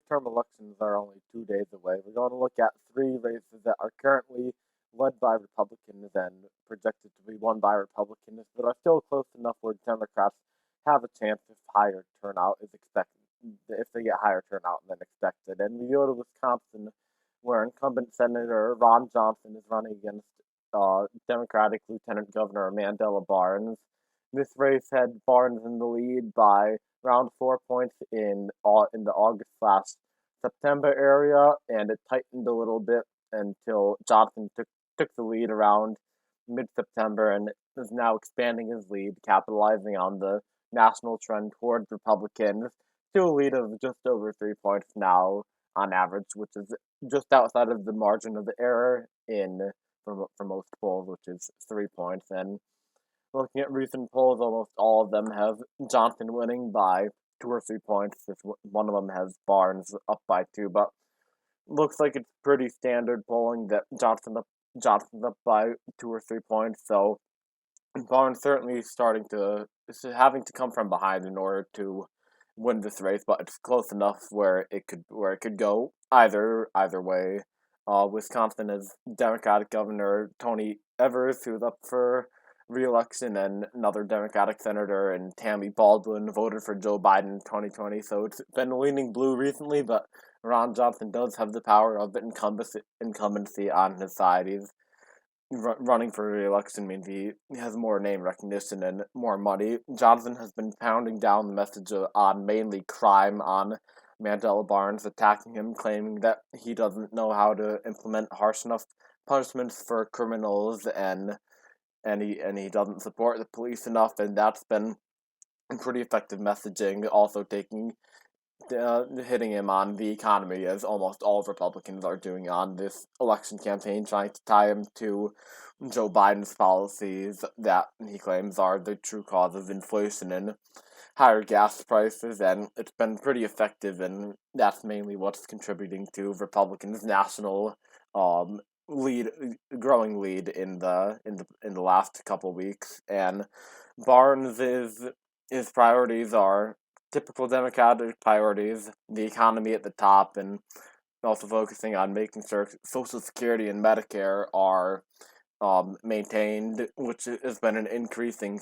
midterm elections are only 2 days away. We're going to look at three races that are currently led by Republicans and projected to be won by Republicans, but are still close enough where Democrats have a chance if higher turnout is expected, if they get higher turnout than expected. And we go to Wisconsin, where incumbent Senator Ron Johnson is running against Democratic Lieutenant Governor Mandela Barnes. This race had Barnes in the lead by around 4 points in the August/September area, and it tightened a little bit until Johnson took the lead around mid-September and is now expanding his lead, capitalizing on the national trend towards Republicans to a lead of just over 3 points now on average, which is just outside of the margin of error for most polls, which is 3 points. And looking at recent polls, almost all of them have Johnson winning by 2 or 3 points. If one of them has Barnes up by two, but looks like it's pretty standard polling that Johnson's up by 2 or 3 points. So Barnes certainly having to come from behind in order to win this race, but it's close enough where it could go either way. Wisconsin is Democratic Governor Tony Evers, who's up for re-election, and another Democratic senator, and Tammy Baldwin voted for Joe Biden in 2020. So it's been leaning blue recently, but Ron Johnson does have the power of incumbency on his side. He's running for re-election means he has more name recognition and more money. Johnson has been pounding down the message on mainly crime on Mandela Barnes, attacking him, claiming that he doesn't know how to implement harsh enough punishments for criminals, and he doesn't support the police enough, and that's been pretty effective messaging. Also hitting him on the economy, as almost all Republicans are doing on this election campaign, trying to tie him to Joe Biden's policies that he claims are the true cause of inflation and higher gas prices, and it's been pretty effective, and that's mainly what's contributing to Republicans' national um lead growing lead in the last couple weeks. And Barnes is his priorities are typical Democratic priorities, the economy at the top, and also focusing on making sure Social Security and Medicare are maintained, which has been an increasing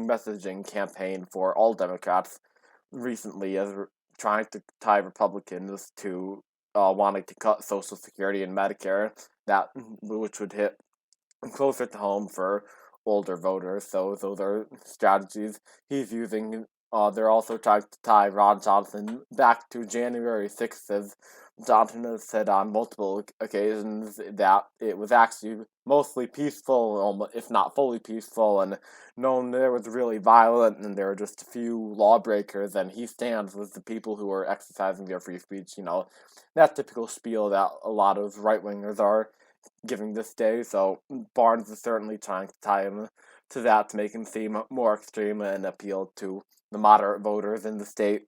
messaging campaign for all Democrats recently, as trying to tie Republicans to wanting to cut Social Security and Medicare, which would hit closer to home for older voters. So those are strategies he's using. They're also trying to tie Ron Johnson back to January 6th, as Johnson has said on multiple occasions that it was actually mostly peaceful, if not fully peaceful, and known there was really violent, and there were just a few lawbreakers, and he stands with the people who are exercising their free speech. That typical spiel that a lot of right-wingers are giving this day. So Barnes is certainly trying to tie him to that to make him seem more extreme and appeal to the moderate voters in the state.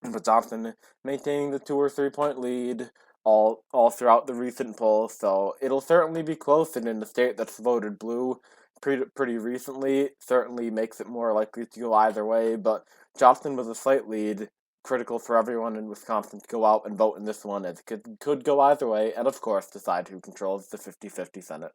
But Johnson maintaining the 2 or 3 point lead all throughout the recent polls, so it'll certainly be close, and in the state that's voted blue pretty recently, certainly makes it more likely to go either way. But Johnson was a slight lead, critical for everyone in Wisconsin to go out and vote in this one, as it could go either way, and of course decide who controls the 50-50 Senate.